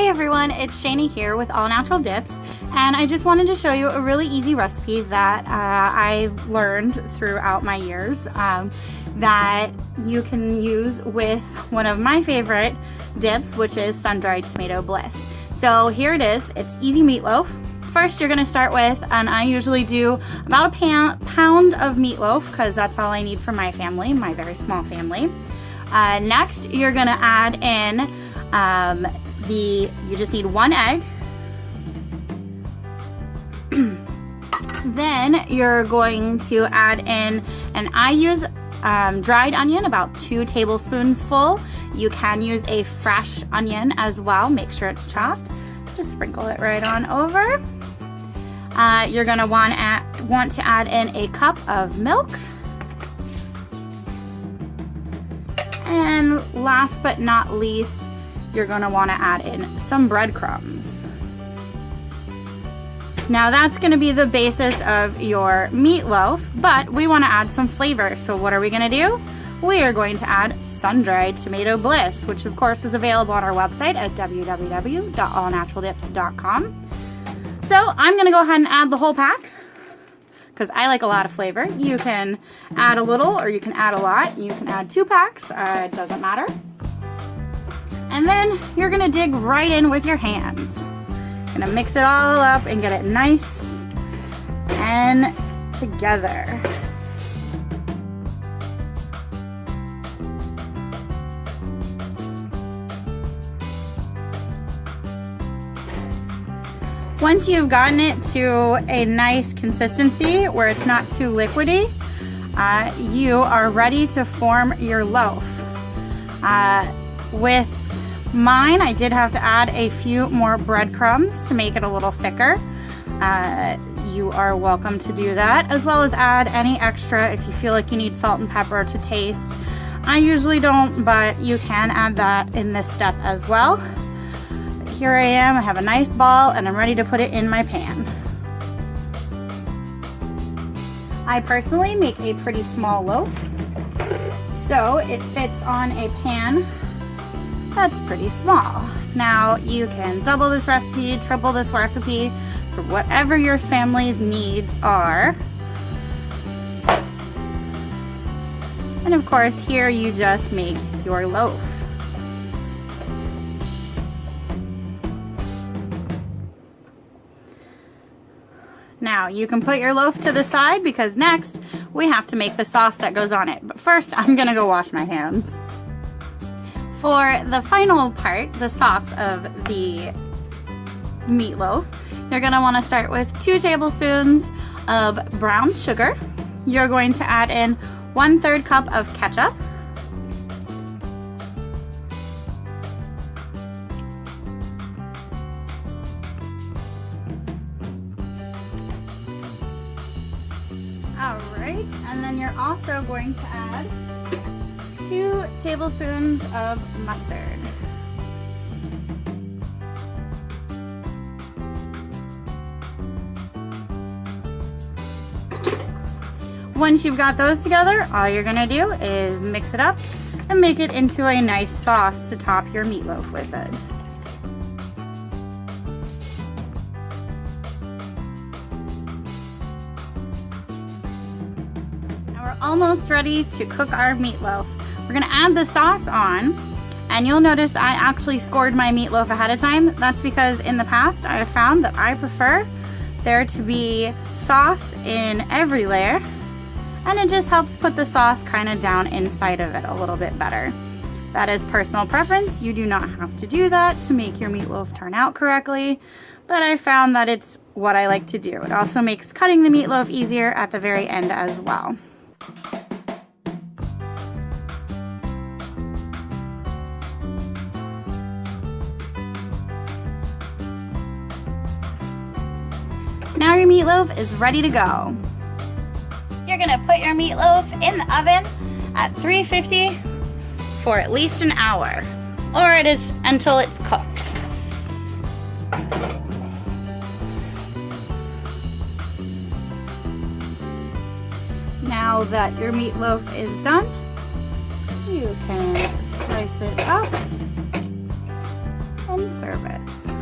Hey everyone, it's Shani here with AllNaturalDips, and I just wanted to show you a really easy recipe that I've learned throughout my years that you can use with one of my favorite dips, which is Sundried Tomato Bliss. So here it is. It's easy meatloaf. First, you're going to start with, and I usually do about a pound of meatloaf because that's all I need for my family, my very small family. Next, you're going to add in you just need 1 egg. Then you're going to add in, and I use dried onion, about 2 tablespoons full. You can use a fresh onion as well. Make sure it's chopped. Just sprinkle it right on over. You're going to want to add in a cup of milk. And last but not least, you're going to want to add in some breadcrumbs. Now that's going to be the basis of your meatloaf, but we want to add some flavor. So what are we going to do? We are going to add Sundried Tomato Bliss, which of course is available on our website at www.allnaturaldips.com. So I'm going to go ahead and add the whole pack because I like a lot of flavor. You can add a little or you can add a lot. You can add 2 packs, it doesn't matter. And then you're gonna dig right in with your hands. Gonna mix it all up and get it nice and together. Once you've gotten it to a nice consistency where it's not too liquidy, you are ready to form your loaf. With mine, I did have to add a few more breadcrumbs to make it a little thicker. You are welcome to do that, as well as add any extra if you feel like you need salt and pepper to taste. I usually don't, but you can add that in this step as well. But here I am, I have a nice ball and I'm ready to put it in my pan. I personally make a pretty small loaf, so it fits on a pan that's pretty small. Now you can double this recipe, triple this recipe for whatever your family's needs are. And of course here you just make your loaf. Now you can put your loaf to the side because next we have to make the sauce that goes on it. But first I'm gonna go wash my hands. For the final part, the sauce of the meatloaf, you're going to want to start with 2 tablespoons of brown sugar. You're going to add in 1/3 cup of ketchup. Alright, and then you're also going to add 2 tablespoons of mustard. Once you've got those together, all you're going to do is mix it up and make it into a nice sauce to top your meatloaf with it. Now we're almost ready to cook our meatloaf. We're gonna add the sauce on, and you'll notice I actually scored my meatloaf ahead of time. That's because in the past I have found that I prefer there to be sauce in every layer, and it just helps put the sauce kind of down inside of it a little bit better. That is personal preference. You do not have to do that to make your meatloaf turn out correctly, but I found that it's what I like to do. It also makes cutting the meatloaf easier at the very end as well. Now your meatloaf is ready to go. You're gonna put your meatloaf in the oven at 350 for at least an hour, or it is until it's cooked. Now that your meatloaf is done, you can slice it up and and serve it.